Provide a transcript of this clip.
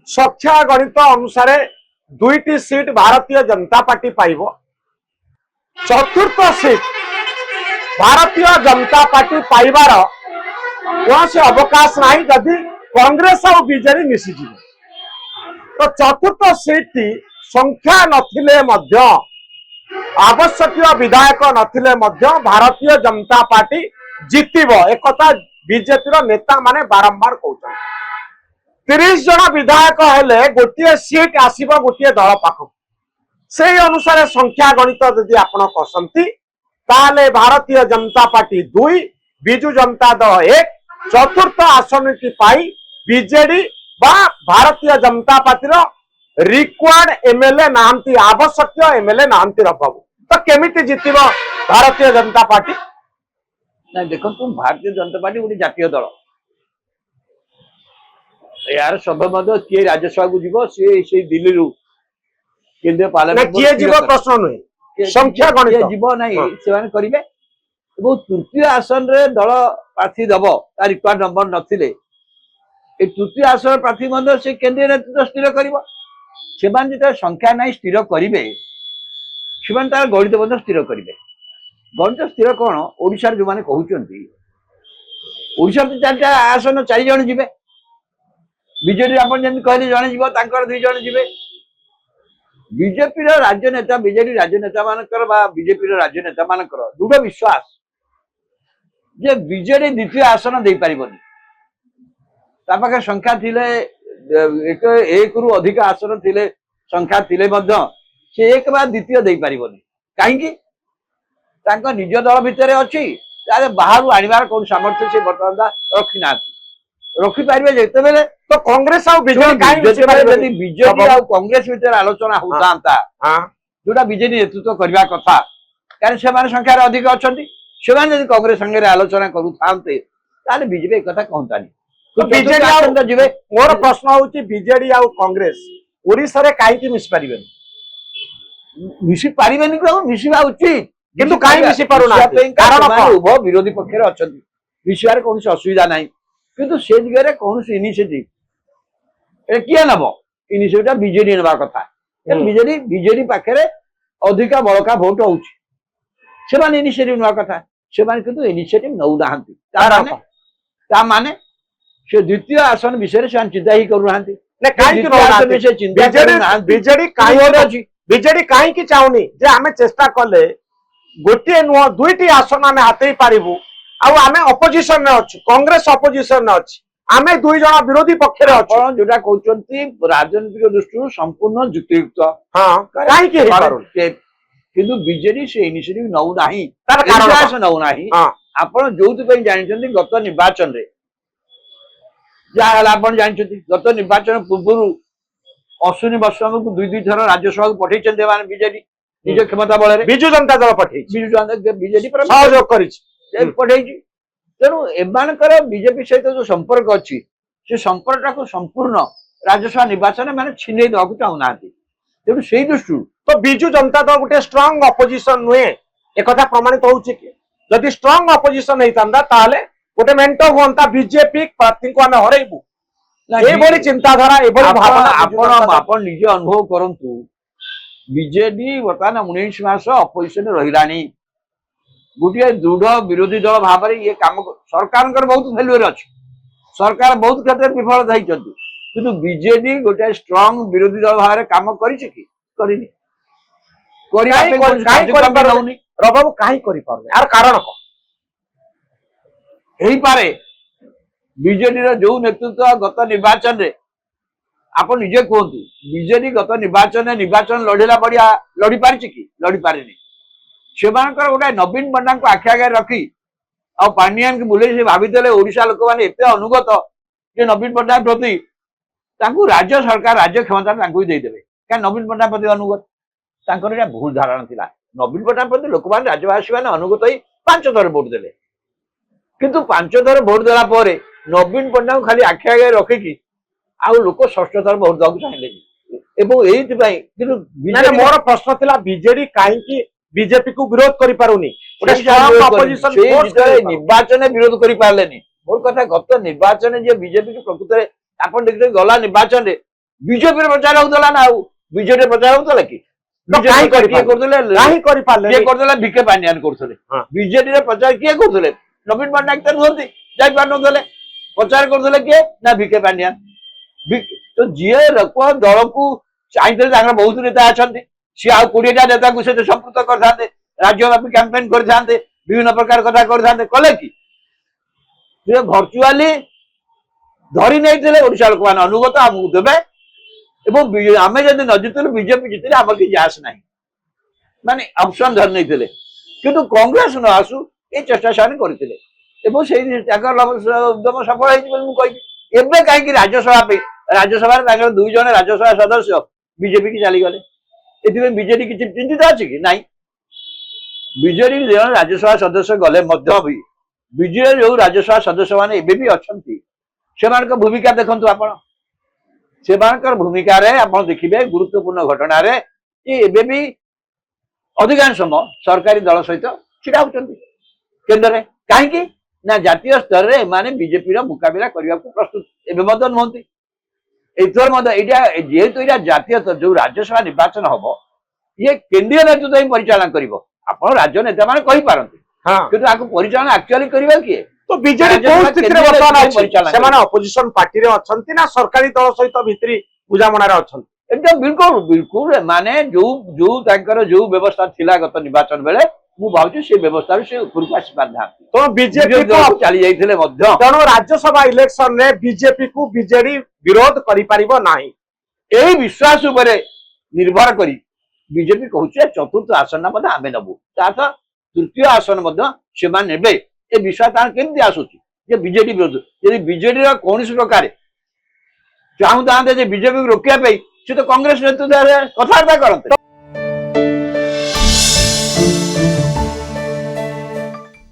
ସଂଖ୍ୟା ଗଣିତ ଅନୁସାରେ 2ଟି ସିଟ୍ ଭାରତୀୟ जनता पार्टी पाइब। चतुर्थ सीट भारतीय जनता पार्टी पाइबार कौन से अवकाश नहीं जदि कांग्रेस और बीजेडी मिशीजी। तो चतुर्थ सीट टी संख्या नथिले मध्य आवश्यक विधायक नथिले मध्य भारतीय जनता पार्टी जितिब एक बीजेपी नेता माने बारंबार कहते। 30 जन विधायक हेले गोटे सीट आसीब गोटे दल पाख से अनुसार संख्या गणित यदि आपण कसंती ताले भारतीय जनता पार्टी 2 बिजु जनता दल 1 चतुर्थ आसन की पाई बीजेडी बा Bharatiya Janata party required MLA नांती आवश्यक एमएलए नांती रबाबू तो केमिति जितिब भारतीय जनता पार्टी ना देखो तुम भारतीय जनता पार्टी गोटे जातीय दल यार सभ्य किए राज्यसभा को जीव सी दिल्ली केंद्रीय पार्लियामेंट किए जीव प्रश्न नुहे संख्या गणित जीव नहीं से करेंगे तृतीय आसन रे दल प्रार्थी दब तार रिक्वायर्ड नंबर नथिले तृतीय आसन प्रार्थी से केंद्रीय नेतृत्व स्थिर कर जो संख्या नहीं स्थिर करेंगे से तार गणित स्थिर करेंगे गणित स्थिर कौन ओडिशा जो मैंने कहते ओडिशा तो 4टा आसन 4 जन जीवे बीजेडी आप कहले जड़े जीव 2 जन जीवे बीजेपी राज्य नेता बीजेडी राज्य नेता मानकर बीजेपी राज्य नेता मानकर दृढ़ विश्वास जे बीजेडी द्वितीय आसन दे पारिबनी पाखे संख्या थिले एक रु अधिक आसन थिले संख्या थिले मध्य से एक बा द्वितीय दे पारिबनी कहीं निज दल भितर अच्छी बाहर आनिबार कौन सामर्थ्य से बर्तमान रखी ना रखिपारे जिते तो कांग्रेस और बीजेडी बीजेपी और कांग्रेस भीतर आलोचना होता जोटा बीजेडी नेतृत्व करने कथा कारण से संख्यार अधिक अच्छा से कांग्रेस संगे आलोचना करुते बीजेपी एक कहतानी मोर प्रश्न हूँ बीजेडी और कांग्रेस ओडिशा रे कहीं मिसी पारे मिसी पारे मिसवा उचित किंतु कहीं मिसी पारुना कारण उभय विरोधी पक्ष अच्छा मिसवार कौन असुविधा ना किंतु से दिगरे कौन इनिशिएटिव किए नब इनिशिएटिव बीजेडी नवा कथा बीजेडी बीजेडी पाखे अधिका बड़का भोट होने इनिशिएटिव नवा कथा से इनिशिएटिव नौ ना माने से द्वितीय आसन विषय से चिंता ही करूना बीजेडी कहीं चाहूनी जे आमे चेष्टा कले गोटे नुह 2टी आसन आमे हाथई पारिबु आमे अपोजिशन में अच्छु कांग्रेस अपोजिशन में अच्छी आमे 2 जन विरोधी पक्ष जोटा कहते राजनीतिक दृष्टि संपूर्ण युक्तियुक्त हाँ किंतु बीजेडी से इनिशिएटिव नौ ना नौ ना आप जो जानते गत निर्वाचन रे जहाँ जानते गत निर्वाचन पूर्व अश्विनी बसुमती को 2 थर राज्यसभा को पठे बीजेडी निज क्षमता बल बिजु जनता दल पठे बिजु जनता बीजेडी सहयोग कर पठे तेणु एमानकर बीजेपी सहित जो संपर्क अच्छी से संपर्क को संपूर्ण राज्यसभा निर्वाचन मैंने छिने देवा चाहूना तेणु से दृष्टि तो बिजु जनता दल गोटे स्ट्रांग अपोजिशन नुहे एक प्रमाणित होती स्ट्रांग अपोजिशन होता गोटे मेंट हुआ बीजेपी प्रार्थी को आम हरइबू ये चिंताधारा भावना आप निजे अनुभव करंतु बीजेडी बर्तमान 19 मास अपोजिशन रही गोटे दृढ़ विरोधी दल भाव ये कम सरकार बहुत फेल्युअर अच्छी सरकार बहुत क्षेत्र विफल होती बीजेडी गोटे स्ट्रांग विरोधी दल भाव कम रबाबू कहीं यार कारण पारे बीजेडी जो नेतृत्व गत निर्वाचन रे आप निजे कहतु बीजेडी गत निर्वाचन लड़ेला बढ़िया लड़ी पारी कि लड़ी पारे से गोटे नवीन पण्डा को आखि आगे रखी आ पांडियान को बुले भाई ओडिशा लोक मैंने एत अनुगत जे नवीन पट्टनायक प्रति राज्य सरकार राज्य क्षमता देदेवे क्या नवीन पट्टनायक प्रति अनुगत भूल धारणा था नवीन पट्टनायक प्रति लोक मैंने राज्यवासी मैंने अनुगत ही 5 थर भोट देले किंतु 5 थर भोट देला नवीन पट्टनायक खाली आखि आगे रखिकी आउ लोक 6ठ थर भोट देवाक चाहिए मोर प्रश्न था बीजेडी कहीं बीजेपी को विरोध करी निर्वाचन विरोध करी पारलेनी मोर कथा गत निर्वाचन जे बीजेपी को प्रकृत आप देखते गला निर्वाचन ବିଜେପିର ପ୍ରଚାର ହଉଥିଲା ନା ଆଉ ବିଜେଡିର ପ୍ରଚାର ହଉଥିଲା କି କାହିଁ କିଏ କରିପାରିଲେ? କରୁଥିଲେ କାହିଁ କରିପାରିଲେ କିଏ କରୁଥିଲେ ଭିକେ ପାଣ୍ଡିଆନ କରୁଥିଲେ ହଁ। ବିଜେଡିର ପ୍ରଚାର କିଏ କରୁଥିଲେ ନବୀନ ପଟ୍ଟନାୟକ ତ ନୁହନ୍ତି ଯାଇପାରୁନଥିଲେ ପ୍ରଚାର କରୁଥିଲେ କିଏ ନା ଭିକେ ପାଣ୍ଡିଆନ ତ ଯିଏ ଲୋକ ଦଳକୁ ଚାହିଁଥିଲେ ତାଙ୍କର ବହୁତ ନେତା ଅଛନ୍ତି ସିଏ ଆଉ 20ଟା ନେତାକୁ ସେ ସମ୍ପୃକ୍ତ କରିଥାନ୍ତେ ରାଜ୍ୟବ୍ୟାପୀ କ୍ୟାମ୍ପେନ୍ କରିଥାନ୍ତେ ବିଭିନ୍ନ ପ୍ରକାର କଥା କରିଥାନ୍ତେ କଲେ କି ସେ ଭର୍ଚୁଆଲି ଧରି ନେଇଥିଲେ ଓଡିଶା ଲୋକମାନେ ଅନୁଗତ ଆମକୁ ଦେବେ ଏବଂ ଆମେ ଯଦି ନ ଜିତିଲୁ ବିଜେପି ଜିତିଲେ ଆମର କିଛି ଆସ ନାହିଁ ମାନେ ଅପସନ ଧରି ନେଇଥିଲେ କିନ୍ତୁ କଂଗ୍ରେସ ନ ଆସୁ ଏ ଚେଷ୍ଟା ସେମାନେ କରିଥିଲେ ଏବଂ ସେଇ ତାଙ୍କର ଉଦ୍ୟମ ସଫଳ ହେଇଛି ବୋଲି ମୁଁ କହିବି ଏବେ କାହିଁକି ରାଜ୍ୟସଭା ପାଇଁ ରାଜ୍ୟସଭାରେ ତାଙ୍କର 2 ଜଣ ରାଜ୍ୟସଭା ସଦସ୍ୟ ବିଜେପି କି ଚାଲିଗଲେ ଏଥିପାଇଁ ବିଜେଡି କିଛି ଚିନ୍ତିତ ଅଛି କି ନାଇଁ ବିଜେଡି 2 ଜଣ ରାଜ୍ୟସଭା ସଦସ୍ୟ ଗଲେ ମଧ୍ୟ ବି ବିଜେଡି ଯୋଉ ରାଜ୍ୟସଭା ସଦସ୍ୟ ମାନେ ଏବେ ବି ଅଛନ୍ତି ସେମାନଙ୍କ ଭୂମିକା ଦେଖନ୍ତୁ ଆପଣ ସେମାନଙ୍କର ଭୂମିକାରେ ଆପଣ ଦେଖିବେ ଗୁରୁତ୍ୱପୂର୍ଣ୍ଣ ଘଟଣାରେ କି ଏବେ ବି ଅଧିକାଂଶ ସମୟ ସରକାରୀ ଦଳ ସହିତ ଛିଡା ହଉଛନ୍ତି କେନ୍ଦ୍ରରେ କାହିଁକି ନା ଜାତୀୟ ସ୍ତରରେ ଏମାନେ ବିଜେପିର ମୁକାବିଲା କରିବାକୁ ପ୍ରସ୍ତୁତ ଏବେ ମଧ୍ୟ ନୁହନ୍ତି ଏଥର ମଧ୍ୟ ଏଇଟା ଯେହେତୁ ଏଇଟା ଜାତୀୟ ଯୋଉ ରାଜ୍ୟସଭା ନିର୍ବାଚନ ହବ ଇଏ କେନ୍ଦ୍ରୀୟ ନେତୃତ୍ୱ ହିଁ ପରିଚାଳନା କରିବ ଆପଣ ରାଜ୍ୟ ନେତାମାନେ କହିପାରନ୍ତି ହଁ କିନ୍ତୁ ଆକୁ ପରିଚାଳନା ଆକ୍ଚୁଆଲି କରିବେ କିଏ ତ ବିଜେଡି କୋଉ ସ୍ଥିତିରେ ବର୍ତ୍ତମାନ ଅଛି ସେମାନେ ଅପୋଜିସନ ପାର୍ଟିରେ ଅଛନ୍ତି ନା ସରକାରୀ ଦଳ ସହିତ ଭିତରି ବୁଝାମଣାରେ ଅଛନ୍ତି एकदम बिल्कुल बिल्कुल माने जो तांकर जो व्यवस्था थिला गत निर्वाचन बेले मु भावछु से व्यवस्था से उपरକୁ आसी पारनाहांती तो बीजेपी को चली जाइथिले मध्य तेणु राज्यसभा इलेक्शन रे बीजेपी को बीजेडी विरोध करि परिबो नाही एही विश्वास उपरे निर्भर करी बीजेपी कहूचे चतुर्थ आसन मध्ये आमे नबु ताथ तृतीय आसन मध्ये सेमान नेबे ए विश्वास तान केमति आसुची जे बीजेडी विरोध यदि बीजेडी रा कोनसी प्रकार चाहूता जे बीजेपी को रोकिया पे से तो कांग्रेस नेतृत्व कथबार्ता करते